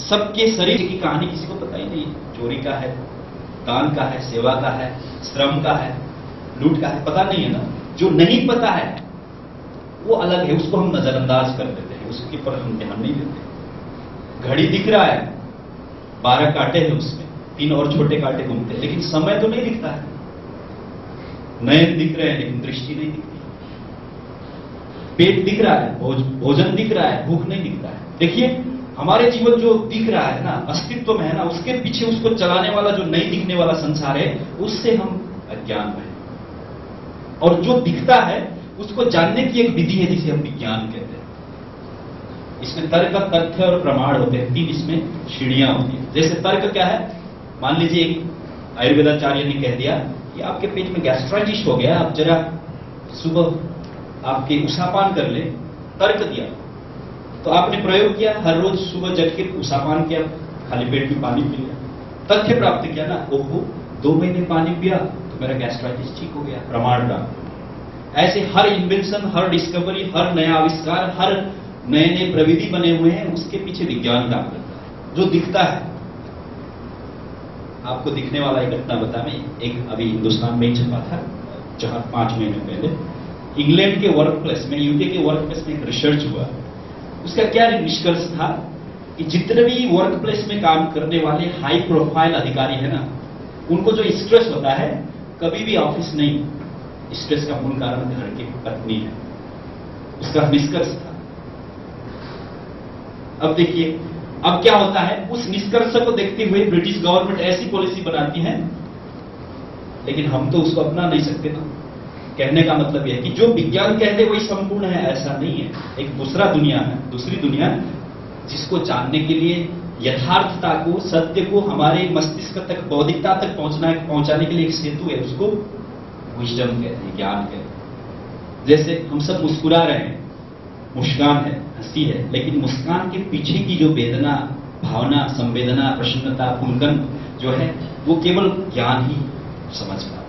सबके शरीर की कहानी किसी को पता ही नहीं है। चोरी का है, दान का है, सेवा का है, श्रम का है, लूट का है, पता नहीं है ना। जो नहीं पता है वो अलग है, उसको हम नजरअंदाज कर देते हैं, उसके पर हम ध्यान नहीं देते। घड़ी दिख रहा है, 12 कांटे हैं उसमें, 3 और छोटे कांटे घूमते हैं, लेकिन समय तो नहीं दिखता है। नयन दिख रहे हैं लेकिन दृष्टि नहीं दिखती। पेट दिख रहा है, भोजन दिख रहा है, भूख नहीं दिखता है। देखिए, हमारे जीवन जो दिख रहा है ना, अस्तित्व में है ना, उसके पीछे उसको चलाने वाला जो नहीं दिखने वाला संसार है, उससे हम अज्ञान में हैं। और जो दिखता है उसको जानने की एक विधि है जिसे हम विज्ञान कहते हैं। इसमें तर्क, तथ्य और प्रमाण होते हैं, 3 इसमें सीढ़ियां होती है। जैसे तर्क क्या है, मान लीजिए एक आयुर्वेदाचार्य ने कह दिया कि आपके पेट में गैस्ट्राइटिस हो गया, आप जरा सुबह आपके उषापान कर ले। तर्क दिया, तो आपने प्रयोग किया, हर रोज सुबह जग के उषापान किया, खाली पेट में पानी पी लिया, तथ्य प्राप्त किया ना। ओहो, 2 महीने पानी पिया तो मेरा गैस्ट्राइटिस ठीक हो गया, प्रमाण प्राप्त। ऐसे हर इन्वेंशन, हर डिस्कवरी, हर नया आविष्कार, हर नए नए प्रविधि बने हुए हैं, उसके पीछे विज्ञान काम करता है। जो दिखता है, आपको दिखने वाला एक घटना बता, मैं एक अभी हिंदुस्तान में ही छपा था, 5 महीने पहले। इंग्लैंड के वर्क प्लेस में, यूके के वर्क प्लेस में एक रिसर्च हुआ। उसका क्या निष्कर्ष था कि जितने भी वर्क प्लेस में काम करने वाले हाई प्रोफाइल अधिकारी है ना, उनको जो स्ट्रेस होता है, कभी भी ऑफिस नहीं, स्ट्रेस का मूल कारण घर की पत्नी है। उसका निष्कर्ष था। अब देखिए, अब क्या होता है, उस निष्कर्ष को देखते हुए ब्रिटिश गवर्नमेंट ऐसी पॉलिसी बनाती है, लेकिन हम तो उसको अपना नहीं सकते ना। कहने का मतलब यह है कि जो विज्ञान कहते वही संपूर्ण है, ऐसा नहीं है। एक दूसरा दुनिया है, दूसरी दुनिया, जिसको जानने के लिए यथार्थता को, सत्य को हमारे मस्तिष्क तक, बौद्धिकता तक पहुंचाने के लिए एक सेतु है, उसको विजडम कहते हैं, ज्ञान कहते हैं। जैसे हम सब मुस्कुरा रहे हैं, मुस्कान है, हंसी है, लेकिन मुस्कान के पीछे की जो वेदना, भावना, संवेदना, प्रसन्नता, पुलकन जो है, वो केवल ज्ञान ही समझ पाता है।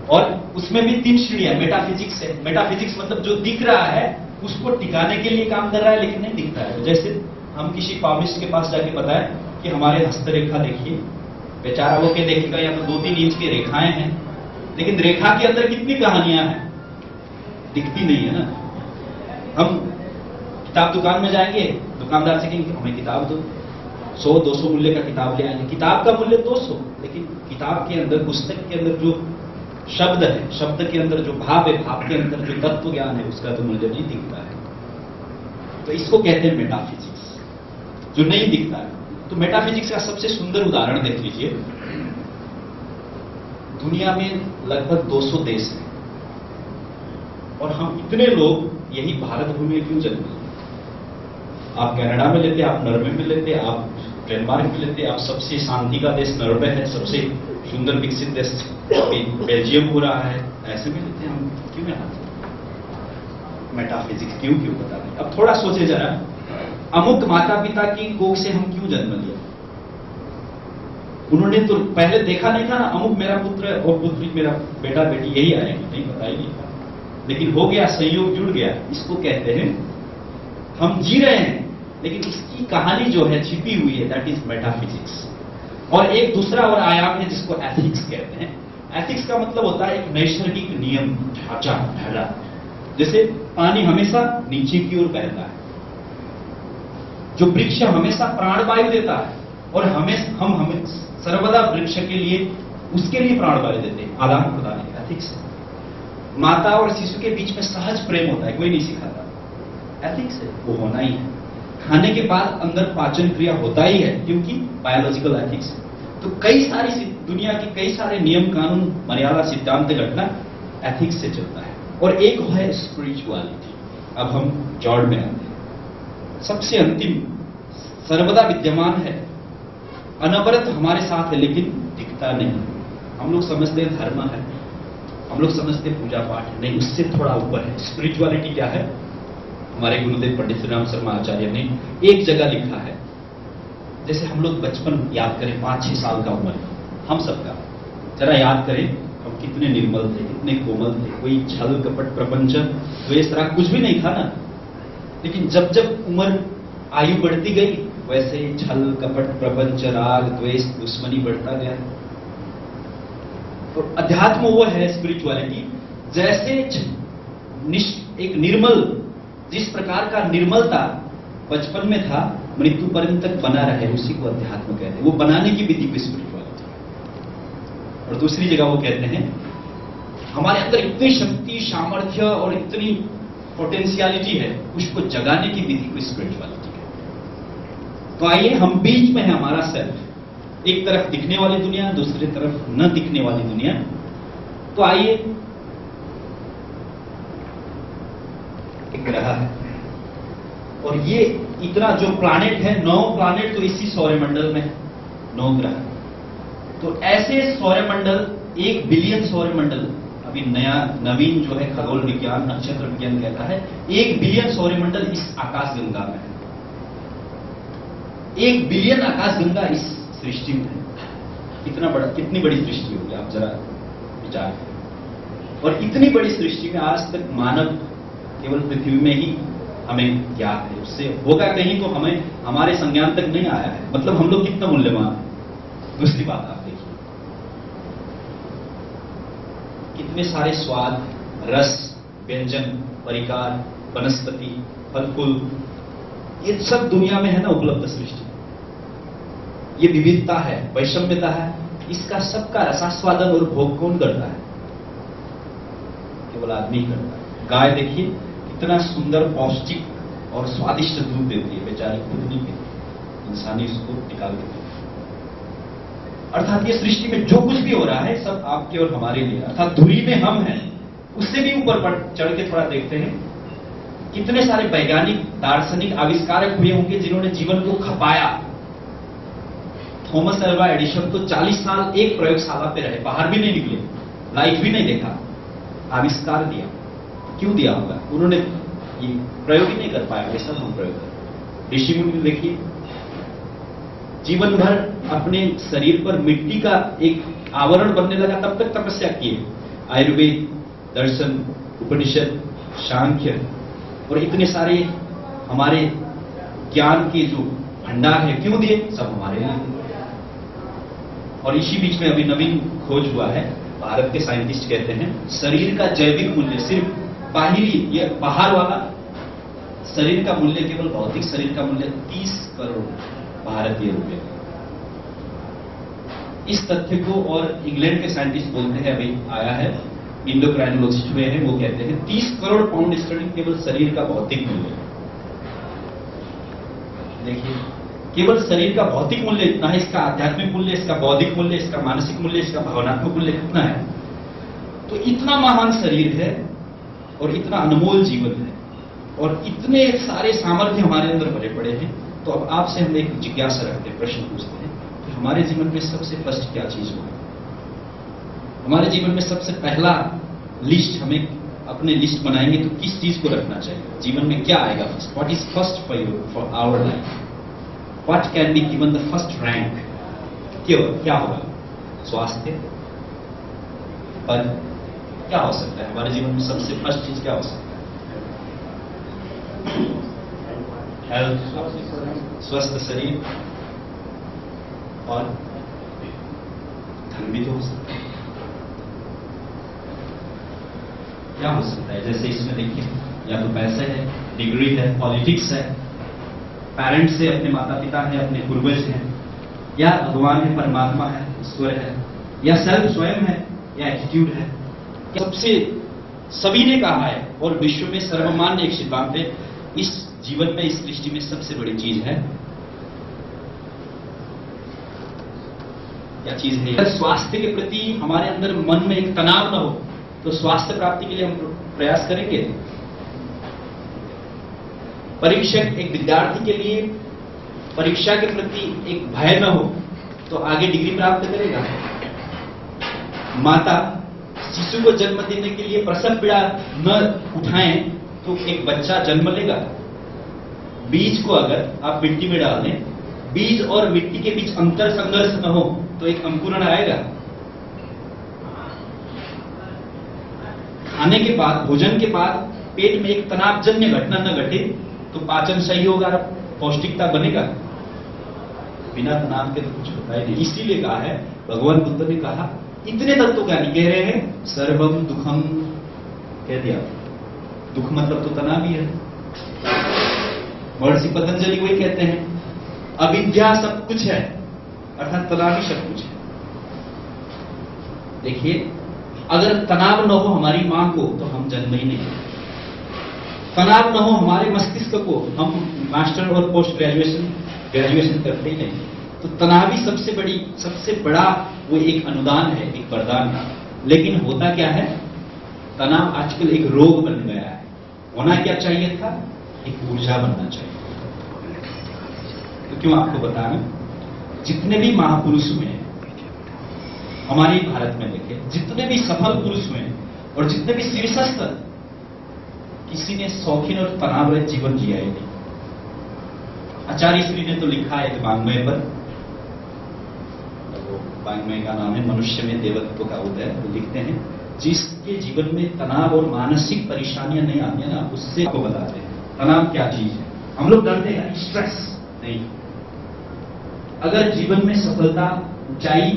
और उसमें भी 3 सीढ़ियां, मेटाफिजिक्स है। मेटाफिजिक्स मतलब जो दिख रहा है उसको टिकाने के लिए काम कर रहा है, लेकिन नहीं दिखता है। जैसे हम किसी पामिस्ट के पास जाके बताएं कि हमारे हस्तरेखा देखिए, बेचारा वो के देखेगा या तो 2-3 इंच की रेखाएं हैं, लेकिन रेखा के अंदर कितनी कहानियां हैं, दिखती नहीं है ना। हम किताब दुकान में जाएंगे, दुकानदार से कहेंगे हमें किताब दो, 100-200 मूल्य का किताब ले आएंगे, किताब का मूल्य 200, लेकिन किताब के अंदर, पुस्तक के अंदर जो शब्द है, शब्द के अंदर जो भाव है, भाव के अंदर जो तत्व ज्ञान है, उसका तो मूल्य नहीं दिखता है। तो इसको कहते हैं मेटाफिजिक्स, जो नहीं दिखता है। तो मेटाफिजिक्स का सबसे सुंदर उदाहरण देख लीजिए। दुनिया में लगभग 200 देश हैं, और हम इतने लोग यही भारत भूमि में क्यों जन्म लिए? आप कनाडा में लेते, आप नॉर्वे में लेते, आप डेनमार्क में लेते, आप सबसे शांति का देश नॉर्वे है, सबसे सुंदर विकसित देश बेल्जियम हो रहा है, ऐसे में लेते हैं हम, क्यों यहाँ? मेटाफिजिक्स क्यों पता नहीं। अब थोड़ा सोचे जरा, अमुक माता पिता की कोख से हम क्यों जन्म लिया? उन्होंने तो पहले देखा नहीं था ना, अमुक मेरा पुत्र और पुत्री, मेरा बेटा बेटी यही आएगी, नहीं पता ही नहीं था, लेकिन हो गया, संयोग जुड़ गया। इसको कहते हैं, हम जी रहे हैं लेकिन इसकी कहानी जो है छिपी हुई है, दैट इज मेटाफिजिक्स। और एक दूसरा और आयाम है जिसको एथिक्स कहते हैं। एथिक्स का मतलब होता है एक नैसर्गिक नियम, ढांचा, पहला। जैसे पानी हमेशा नीचे की ओर बहता है, जो वृक्ष हमेशा प्राणवायु देता है, और हम सर्वदा वृक्ष के लिए, उसके लिए प्राणवायु देते हैं, आदान प्रदान है, एथिक्स है। माता और शिशु के बीच में सहज प्रेम होता है, कोई नहीं सिखाता, एथिक्स है, वो होना ही है। खाने के बाद अंदर पाचन क्रिया होता ही है, क्योंकि बायोलॉजिकल एथिक्स है। तो कई सारी दुनिया के कई सारे नियम, कानून, मर्यादा, सिद्धांत, घटना एथिक्स से चलता है। और एक है स्पिरिचुअलिटी। अब हम जॉर्ड में आते हैं, सबसे अंतिम, सर्वदा विद्यमान है, अनवरत हमारे साथ है, लेकिन दिखता नहीं। हम लोग समझते हैं धर्म है, हम लोग समझते हैं पूजा पाठ है, नहीं, उससे थोड़ा ऊपर है। स्पिरिचुअलिटी क्या है? हमारे गुरुदेव पंडित श्री राम शर्मा आचार्य ने एक जगह लिखा है, जैसे हम लोग बचपन याद करें, 5-6 साल का उम्र हम सबका, जरा याद करें हम कितने निर्मल थे, कितने कोमल थे, कोई छल कपट प्रपंच द्वेष राग कुछ भी नहीं था ना। लेकिन जब जब उम्र, आयु बढ़ती गई, वैसे ही छल कपट प्रपंच राग द्वेष दुश्मनी बढ़ता गया। तो अध्यात्म वो है स्पिरिचुअलिटी जैसे एक निर्मल, जिस प्रकार का निर्मलता बचपन में था मृत्यु पर्यंत तक बना रहे, उसी को अध्यात्म कहते हैं। वो बनाने की विधि को स्पिरिचुअलिटी। और दूसरी जगह वो कहते हैं हमारे अंदर इतनी शक्ति सामर्थ्य और इतनी पोटेंशियलिटी है, उसको जगाने की विधि को स्पिरिचुअलिटी कहते हैं। तो आइए, हम बीच में है हमारा सेल्फ, एक तरफ दिखने वाली दुनिया, दूसरी तरफ न दिखने वाली दुनिया। तो आइए, एक ग्रह है और ये इतना जो प्लैनेट है, 9 प्लैनेट तो इसी सौरमंडल में है, 9 ग्रह। तो ऐसे सौरमंडल 1 बिलियन सौरमंडल, अभी नया नवीन जो है खगोल विज्ञान नक्षत्र विज्ञान कहता है 1 बिलियन सौरमंडल इस आकाश गंगा में है। 1 बिलियन आकाश गंगा इस सृष्टि में है। कितना बड़ा, कितनी बड़ी सृष्टि होगी, आप जरा विचार करें। और इतनी बड़ी सृष्टि में आज तक मानव केवल पृथ्वी में ही हमें ज्ञात है, उससे होगा कहीं तो हमें हमारे संज्ञान तक नहीं आया है। मतलब हम लोग कितना मूल्यवान है। दूसरी बात आप देखिए, कितने सारे स्वाद, रस, व्यंजन, परिकार, वनस्पति, फल फूल, ये सब दुनिया में है ना उपलब्ध सृष्टि। ये विविधता है, वैषम्यता है, इसका सबका रसास्वादन और भोग कौन करता है? केवल आदमी करता है। गाय देखिए कितना सुंदर पौष्टिक और स्वादिष्ट दूध देती है, बेचारी खुद नहीं पीती, इंसानी उसको निकाल देती है। अर्थात ये सृष्टि में जो कुछ भी हो रहा है सब आपके और हमारे लिए, अर्थात धुरी में हम हैं, उससे भी ऊपर चढ़ के थोड़ा देखते हैं। कितने सारे वैज्ञानिक दार्शनिक आविष्कारक हुए होंगे जिन्होंने जीवन को खपाया। थॉमस अल्वा एडिसन तो 40 साल एक प्रयोगशाला पे रहे, बाहर भी नहीं निकले, लाइट भी नहीं देखा, आविष्कार दिया। क्यों दिया होगा? उन्होंने ये प्रयोग ही नहीं कर पाया, वैसा हम प्रयोग कर। ऋषि मुनि देखिए जीवन भर अपने शरीर पर मिट्टी का एक आवरण बनने लगा, तब तक तपस्या किए। आयुर्वेद, दर्शन, उपनिषद, सांख्य और इतने सारे हमारे ज्ञान के जो भंडार है, क्यों दिए? सब हमारे लिए। और इसी बीच में अभी नवीन खोज हुआ है, भारत के साइंटिस्ट कहते हैं शरीर का जैविक मूल्य, सिर्फ बाहरी, ये बाहर वाला शरीर का मूल्य, केवल भौतिक शरीर का मूल्य 30 करोड़ भारतीय रुपए। इस तथ्य को और इंग्लैंड के साइंटिस्ट बोलते हैं, अभी आया है, इंडोक्राइनोलॉजिस्ट हुए हैं, वो कहते हैं 30 करोड़ पाउंड स्टर्लिंग केवल शरीर का भौतिक मूल्य। देखिए, केवल शरीर का भौतिक मूल्य इतना है, इसका आध्यात्मिक मूल्य, इसका बौद्धिक मूल्य, इसका मानसिक मूल्य, इसका भावनात्मक मूल्य कितना है? तो इतना महान शरीर है और इतना अनमोल जीवन है और इतने सारे सामर्थ्य हमारे अंदर भरे पड़े हैं। तो अब आपसे हम एक जिज्ञासा रखते हैं, प्रश्न पूछते हैं कि हमारे जीवन में सबसे फर्स्ट क्या चीज होगी? हमारे जीवन में सबसे पहला लिस्ट, हमें अपने लिस्ट बनाएंगे तो किस चीज को रखना चाहिए? जीवन में क्या आएगा first? What is first for you, for our life? What can be given the first rank? क्या होगा? स्वास्थ्य, पद, क्या हो सकता है? हमारे जीवन में सबसे फर्स्ट चीज क्या हो सकता है? हेल्थ, स्वस्थ शरीर, और धन भी तो हो सकता है। क्या हो सकता है? जैसे इसमें देखिए, या तो पैसे है, डिग्री है, पॉलिटिक्स है, पेरेंट्स है, अपने माता पिता है, अपने पूर्वज हैं, या भगवान है, परमात्मा है, ईश्वर है, या सेल्फ स्वयं है, या एटीट्यूड है। सबसे सभी ने कहा है और विश्व में सर्वमान्य एक सिद्धांत है, इस जीवन में, इस सृष्टि में सबसे बड़ी चीज है, क्या चीज है? स्वास्थ्य के प्रति हमारे अंदर मन में एक तनाव न हो, तो स्वास्थ्य प्राप्ति के लिए हम प्रयास करेंगे। परीक्षक, एक विद्यार्थी के लिए परीक्षा के प्रति एक भय न हो तो आगे डिग्री प्राप्त करेगा। माता शिशु को जन्म देने के लिए प्रसव पीड़ा न उठाएं तो एक बच्चा जन्म लेगा। बीज को अगर आप मिट्टी में डाल दें, बीज और मिट्टी के बीच अंतर संघर्ष न हो तो एक अंकुरण आएगा। खाने के बाद, भोजन के बाद पेट में एक तनावजन्य घटना न घटे तो पाचन सही होगा, पौष्टिकता बनेगा। बिना तनाव के तो कुछ होता ही नहीं। इसीलिए कहा है, भगवान बुद्ध ने कहा, इतने तत्व क्या नहीं कह रहे हैं, सर्वम दुखम कह दिया। दुख मतलब तो तनाव ही है। महर्षि पतंजलि वही कहते हैं, अविद्या सब कुछ है, अर्थात तनाव ही सब कुछ है। देखिए, अगर तनाव न हो हमारी मां को तो हम जन्म ही नहीं। तनाव न हो हमारे मस्तिष्क को, हम मास्टर और पोस्ट ग्रेजुएशन करते ही नहीं। तो तनाव ही सबसे बड़ा वो एक अनुदान है, एक वरदान है। लेकिन होता क्या है, तनाव आजकल एक रोग बन गया है। होना क्या चाहिए था, एक ऊर्जा बनना चाहिए। तो क्यों आपको बता रहा हूं, जितने भी महापुरुष हुए हैं हमारे भारत में, देखे जितने भी सफल पुरुष हुए हैं और जितने भी शीर्षस्थ, किसी ने शौकीन और तनाव रहित जीवन जिया ही नहीं। आचार्य श्री ने तो लिखा है वाङ्मय पर, वाङ्मय का नाम है मनुष्य में देवत्व का उदय। वो लिखते हैं, जिसके जीवन में तनाव और मानसिक परेशानियां नहीं आती है ना, उससे आपको बताते हैं तनाव क्या चीज है। हम लोग डरते हैं स्ट्रेस नहीं। अगर जीवन में सफलता, ऊंचाई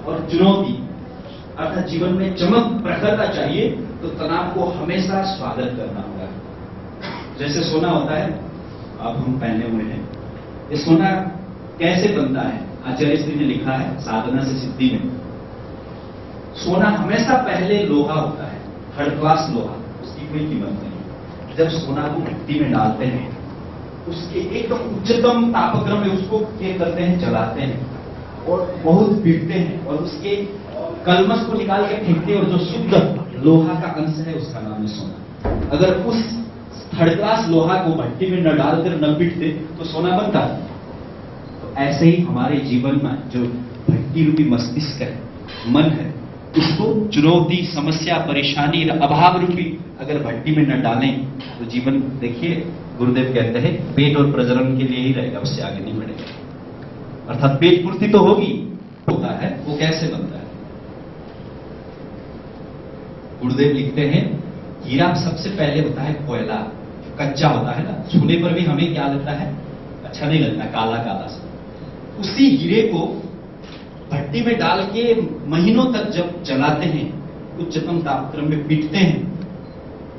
और चुनौती, अर्थात जीवन में चमक प्रखरता चाहिए, तो तनाव को हमेशा स्वागत करना होगा। जैसे सोना होता है, अब हम पहने हुए हैं, ये सोना कैसे बनता है, आचार्य श्री ने लिखा है साधना से सिद्धि में। सोना हमेशा पहले लोहा होता है, थर्ड क्लास लोहा, उसकी कोई कीमत नहीं। जब सोना को मिट्टी में डालते हैं, उसके एकदम उच्चतम तापक्रम में उसको क्या करते हैं, जलाते हैं और बहुत पीटते हैं और उसके कलमस को निकाल के फेंकते हैं, और जो शुद्ध लोहा का अंश है उसका नाम है सोना। अगर उस थर्ड क्लास लोहा को भट्टी में न डालकर न पीटते तो सोना बनता। तो ऐसे ही हमारे जीवन में जो भट्टी रूपी मस्तिष्क है, मन है, उसको चुनौती, समस्या, परेशानी, अभाव रूपी अगर भट्टी में न डालें तो जीवन, देखिए गुरुदेव कहते हैं, पेट और प्रजनन के लिए ही रहेगा, उससे आगे नहीं बढ़ेगा। अर्थात पेट पूर्ति तो होगी, होता है, वो कैसे बनता है। गुरुदेव लिखते हैं, हीरा सबसे पहले होता है कोयला, कच्चा होता है ना, छूने पर भी हमें क्या लगता है, अच्छा नहीं लगता, काला काला सा। उसी हीरे को भट्टी में डाल के महीनों तक जब जलाते हैं, उच्चतम तापक्रम में पीटते हैं,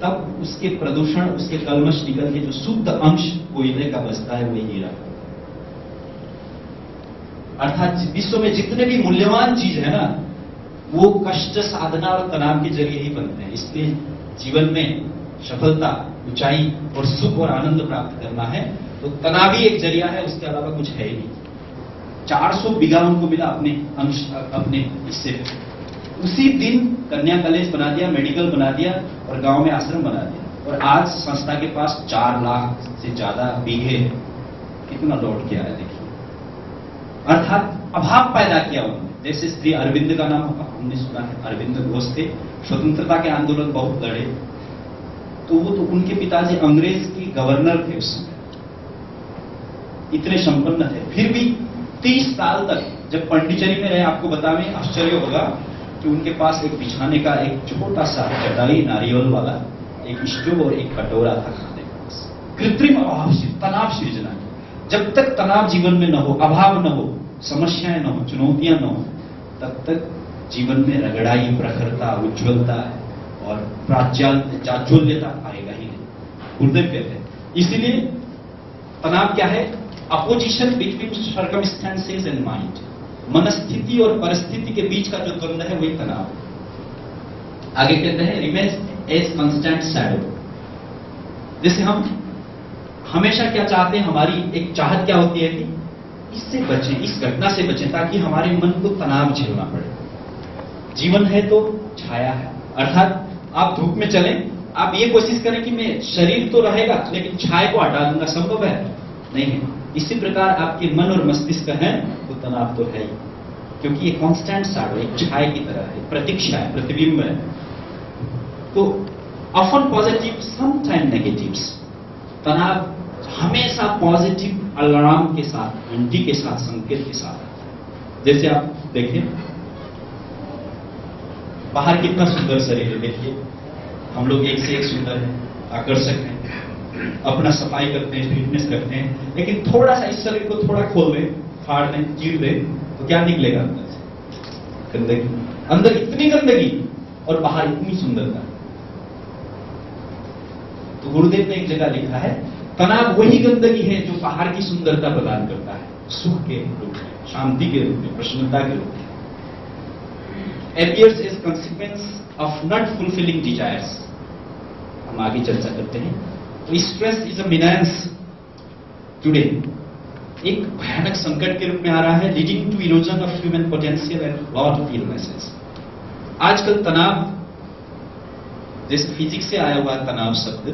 तब उसके प्रदूषण, उसके कलमश निकल के जो शुद्ध अंश कोयले का बचता है, वही हीरा। अर्थात विश्व में जितने भी मूल्यवान चीज है ना, वो कष्ट, साधना और तनाव के जरिए ही बनते हैं। इसलिए जीवन में सफलता, ऊंचाई और सुख और आनंद प्राप्त करना है तो तनाव ही एक जरिया है, उसके अलावा कुछ है ही नहीं। 400 बीघा उनको मिला अपने हिस्से पे। उसी दिन कन्या कॉलेज बना दिया, मेडिकल बना दिया और गांव में आश्रम बना दिया। और आज संस्था के पास 4 लाख से ज्यादा बीघे, कितना लौट के आया देखिए। अर्थात अभाव पैदा किया उन्होंने। जैसे श्री अरविंद का नाम हमने सुना है, अरविंद घोष थे, स्वतंत्रता के आंदोलन बहुत लड़े। तो वो तो उनके पिताजी अंग्रेज के गवर्नर थे उस समय, इतने संपन्न थे। फिर भी 30 साल तक जब पंडिचेरी में रहे, आपको बताने आश्चर्य होगा कि उनके पास एक बिछाने का एक छोटा सा चटाई, नारियल वाला एक स्टोव और एक कटोरा था खाने का। कृत्रिम अभाव से तनाव सृजना। जब तक तनाव जीवन में न हो, अभाव न हो, समस्याएं न हो, चुनौतियां न हो, तब तक जीवन में रगड़ाई, प्रखरता, उज्ज्वलता और प्राज्वल्यता आएगा ही नहीं, गुरुदेव कहते हैं। इसीलिए तनाव क्या है, opposition between circumstances and mind. मनस्थिति और परिस्थिति के बीच का जो द्वंद्व है वही तनाव। आगे कहते हैं, रिमेन्स एज कंस्टेंट शैडो। जैसे हम हमेशा क्या चाहते हैं, हमारी एक चाहत क्या होती है कि इससे बचें, इस घटना से बचें, ताकि हमारे मन को तनाव झेलना पड़े। जीवन है तो छाया है, अर्थात आप धूप में चलें, आप ये कोशिश करें कि मैं शरीर तो रहेगा लेकिन छाया को हटा दूंगा, संभव है नहीं है। इसी प्रकार आपके मन और मस्तिष्क है तो तनाव तो है ही, क्योंकि ये कांस्टेंट शैडो, एक छाया की तरह है, प्रतीक्षा है, प्रतिबिंब है। तो ऑफन पॉजिटिव, समटाइम नेगेटिव्स। तनाव हमेशा पॉजिटिव अलार्म के साथ, घंटी के साथ, संकेत के साथ। जैसे आप देखिए, बाहर कितना सुंदर शरीर है, देखिए हम लोग एक से एक सुंदर हैं, आकर्षक हैं, अपना सफाई करते हैं, फिटनेस करते हैं, लेकिन थोड़ा सा इस शरीर को थोड़ा खोल दें, फाड़ दें, चीर दें, तो क्या निकलेगा अंदर से? गंदगी। अंदर इतनी गंदगी और बाहर इतनी सुंदरता। तो गुरुदेव ने एक जगह लिखा है, तनाव वही गंदगी है जो बाहर की सुंदरता प्रदान करता है, सुख के रूप में, शांति के रूप में, प्रसन्नता के रूप में। appears as consequence of not fulfilling desires। हम आगे चर्चा करते हैं। तो stress is a menace today, एक भयानक संकट के रूप में आ रहा है, leading to erosion of human potential and lot of illnesses. आजकल तनाव, जैसे फिजिक्स से आया हुआ तनाव शब्द,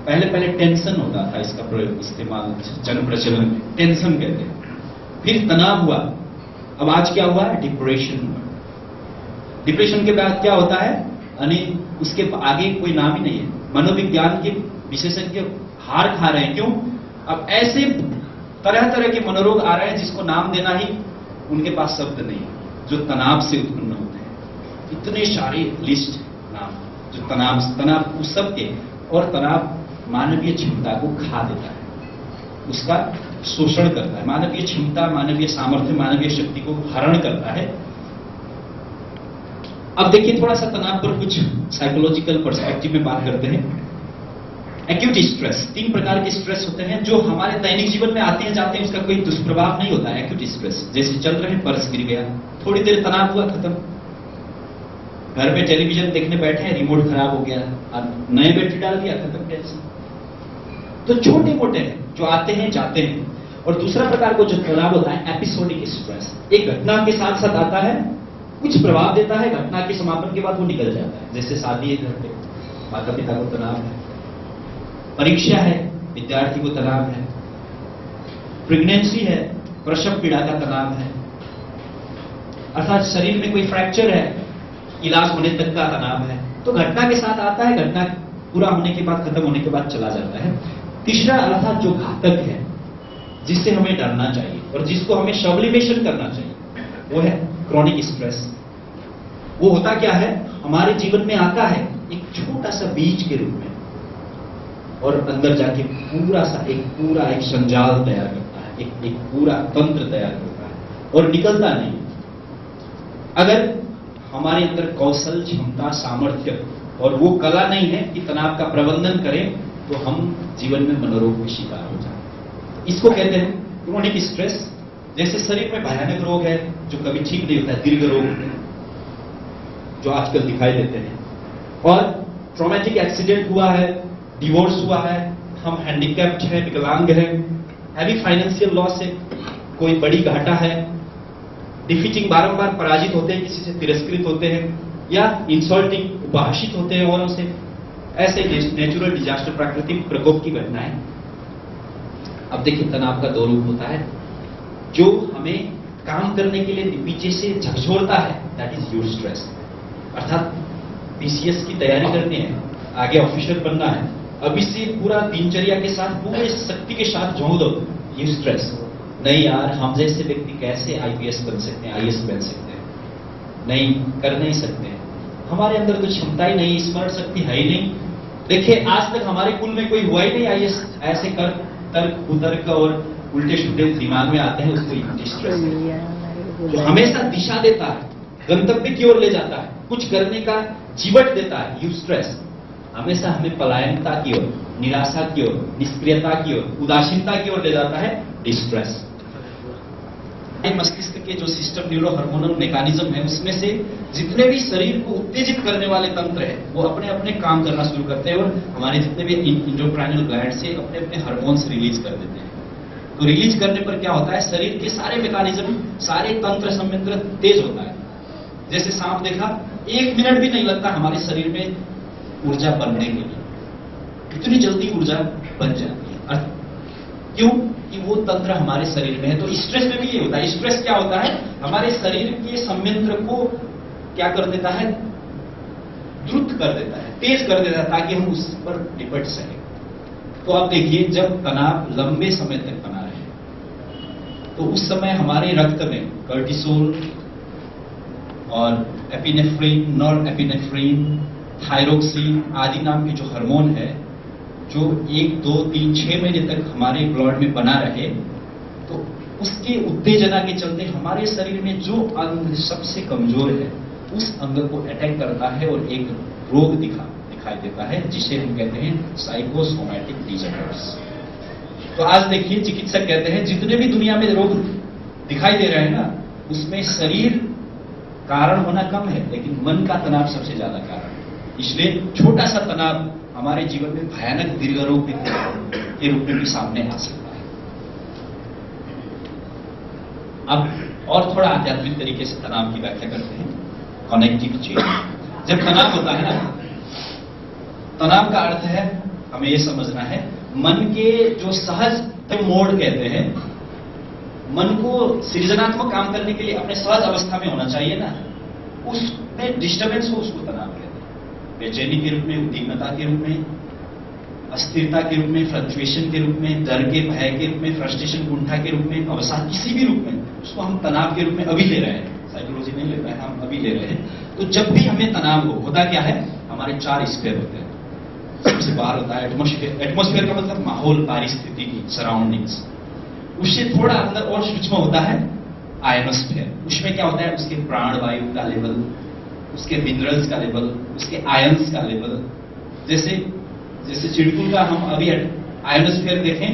पहले टेंशन होता था, इसका प्रयोग इस्तेमाल जन प्रचलन में टेंशन कहते हैं, फिर तनाव हुआ, अब आज क्या हुआ है? डिप्रेशन हुआ। डिप्रेशन के बाद क्या होता है? उसके आगे कोई नाम ही नहीं है। मनोविज्ञान के विशेषज्ञ हार खा रहे हैं। क्यों? अब ऐसे तरह तरह के मनोरोग आ रहे हैं जिसको नाम देना ही उनके पास शब्द नहीं है, जो तनाव से उत्पन्न होते हैं। इतने सारे लिस्ट नाम जो तनाव उस सब के, और तनाव मानवीय क्षमता को खा देता है, उसका शोषण करता है। मानवीय क्षमता, मानवीय सामर्थ्य, मानवीय शक्ति को हरण करता है। अब देखिए, थोड़ा सा तनाव पर कुछ साइकोलॉजिकल पर्सपेक्टिव में बात करते हैं। एक्यूट स्ट्रेस, 3 प्रकार के स्ट्रेस होते हैं जो हमारे दैनिक जीवन में आते हैं जाते हैं, उसका कोई दुष्प्रभाव नहीं होता है। एक्यूट स्ट्रेस, जैसे चल रहे पर्स गिर गया, थोड़ी देर तनाव हुआ, खत्म। घर में टेलीविजन देखने बैठे हैं, रिमोट खराब हो गया, और नए बैटरी डाल दिया, खत्म टेंशन। तो छोटे मोटे हैं जो आते हैं जाते हैं। और दूसरा प्रकार को जो तनाव होता है एपिसोडिक स्ट्रेस, एक घटना के साथ साथ आता है, कुछ प्रभाव देता है, घटना के समापन के बाद वो निकल जाता है। जैसे शादी है घर पे, माता पिता को तनाव है, परीक्षा है, विद्यार्थी को तनाव है, प्रेगनेंसी है, प्रसव पीड़ा का तनाव है, अर्थात शरीर में कोई फ्रैक्चर है, इलाज होने तक का तनाव है। तो घटना के साथ आता है, घटना पूरा होने के बाद, खत्म होने के बाद चला जाता है। तीसरा अर्थात जो घातक है, जिससे हमें डरना चाहिए और जिसको हमें सब्लिमेशन करना चाहिए, वो है क्रॉनिक स्ट्रेस। वो होता क्या है? हमारे जीवन में आता है एक छोटा सा बीज के रूप में, और अंदर जाके पूरा एक संजाल तैयार करता है, एक पूरा तंत्र तैयार करता है, और निकलता नहीं। अगर हमारे अंदर कौशल, क्षमता, सामर्थ्य और वो कला नहीं है कि तनाव का प्रबंधन करें, तो हम जीवन में मनोरोग के शिकार हो जाते। इसको कहते हैं क्रोनिक स्ट्रेस। जैसे शरीर में भयानक रोग है जो कभी ठीक नहीं होता है, दीर्घ रोग जो आजकल दिखाई देते हैं, और ट्रॉमेटिक एक्सीडेंट हुआ है, डिवोर्स हुआ है, हम हैंडीकैप्ड हैं, विकलांग हैं, हैवी फाइनेंशियल लॉस है, कोई बड़ी घाटा है, डिफीटिंग, बारंबार पराजित होते हैं, किसी से तिरस्कृत होते हैं, या इंसल्टिंग, उपहासित होते हैं औरों से। ऐसे नेचुरल डिजास्टर, प्राकृतिक प्रकोप की घटनाएं। अब देखिए, तनाव का 2 रूप होता है, जो हमें काम करने के लिए पीछे से झकझोरता है, दैट इज योर स्ट्रेस। अर्थात पीसीएस की तैयारी करनी है, आगे ऑफिसर बनना है, अभी से पूरा दिनचर्या के साथ, पूरे शक्ति के साथ झोंक दो, ये स्ट्रेस। नहीं यार, हम जैसे व्यक्ति कैसे आईपीएस बन सकते हैं, आईएएस बन सकते हैं? नहीं, कर नहीं सकते हैं, हमारे अंदर तो क्षमता ही नहीं, स्मरण शक्ति है ही नहीं। देखिए, आज तक हमारे कुल में कोई हुआ ही नहीं आईएएस। ऐसे कर तर्क कुतर्क और उल्टे सुल्टे दिमाग में आते हैं, उसको स्ट्रेस जो हमेशा दिशा देता है, गंतव्य की ओर ले जाता है, कुछ करने का जीवट देता है, यू स्ट्रेस हमेशा हमें पलायनता की ओर, निराशा की ओर, निष्क्रियता की ओर, उदासीनता की ओर ले जाता है डिस्ट्रेस। मस्तिष्क के जो सिस्टम, न्यूरो हार्मोनल मैकेनिज्म है, उसमें से जितने भी शरीर को उत्तेजित करने वाले तंत्र है, वो अपने अपने काम करना शुरू करते हैं, और हमारे जितने भी इंडोक्राइनल ग्लैंड से अपने अपने हार्मोन्स रिलीज कर देते हैं। तो रिलीज करने पर क्या होता है? शरीर के सारे मैकेनिज्म, सारे तंत्र संयंत्र तेज होता है। जैसे सांप देखा, 1 मिनट भी नहीं लगता हमारे शरीर में ऊर्जा बनने के लिए, इतनी जल्दी ऊर्जा बन जाती है। क्यों? कि वो तंत्र हमारे शरीर में है। तो स्ट्रेस में भी ये होता है। स्ट्रेस क्या होता है? हमारे शरीर के संयंत्र को क्या कर देता है? द्रुत कर देता है, तेज कर देता है, ताकि हम उस पर निपट सकें। तो आप देखिए, जब तनाव लंबे समय तक बना रहे, तो उस समय हमारे रक्त में कर्टिसोल और एपिनेफ्रिन, नॉर एपिनेफ्रिन, थायरोक्सिन आदि नाम के जो हार्मोन है, जो 1, 2, 3, 6 महीने तक हमारे ब्लड में बना रहे, तो उसके उत्तेजना के चलते हमारे शरीर में जो अंग सबसे कमजोर है उस अंग को अटैक करता है और एक रोग दिखाई देता है, जिसे हम कहते हैं साइकोसोमैटिक डिसऑर्डर्स। तो आज देखिए, चिकित्सक कहते हैं जितने भी दुनिया में रोग दिखाई दे रहे हैं ना, उसमें शरीर कारण होना कम है, लेकिन मन का तनाव सबसे ज्यादा कारण है। इसलिए छोटा सा तनाव हमारे जीवन में भयानक दीर्घ रोग के रूप में भी सामने आ सकता है। अब और थोड़ा आध्यात्मिक तरीके से तनाव की व्याख्या करते हैं, कनेक्टिव चेन। जब तनाव होता है ना, तनाव का अर्थ है, हमें यह समझना है, मन के जो सहज मोड कहते हैं, मन को सृजनात्मक काम करने के लिए अपने सहज अवस्था में होना चाहिए ना, उसमें डिस्टर्बेंस हो, उसको तनाव कहते हैं। बेचैनी के रूप में, उद्विग्नता के रूप में, अस्थिरता के रूप में, फ्लक्चुएशन के रूप में, डर के, भय के रूप में, फ्रस्ट्रेशन, कुंठा के रूप में, अवसाद, किसी भी रूप में, उसको हम तनाव के रूप में अभी ले रहे हैं। साइकोलॉजी नहीं लेता है, हम अभी ले रहे हैं। तो जब भी हमें तनाव हो, होता क्या है, हमारे 4 स्फीयर होते हैं। सबसे बाहर होता है एटमॉस्फेयर। एटमॉस्फेयर का मतलब माहौल, पारिस्थितिकी, सराउंडिंग्स। उससे थोड़ा अंदर और सूक्ष्म होता है आयनोस्फेयर। उसमें क्या होता है, उसके प्राणवायु का लेवल, उसके मिनरल्स का लेवल, उसके आयंस का लेवल। जैसे चिड़कुल का हम अभी आयनोस्फेयर देखें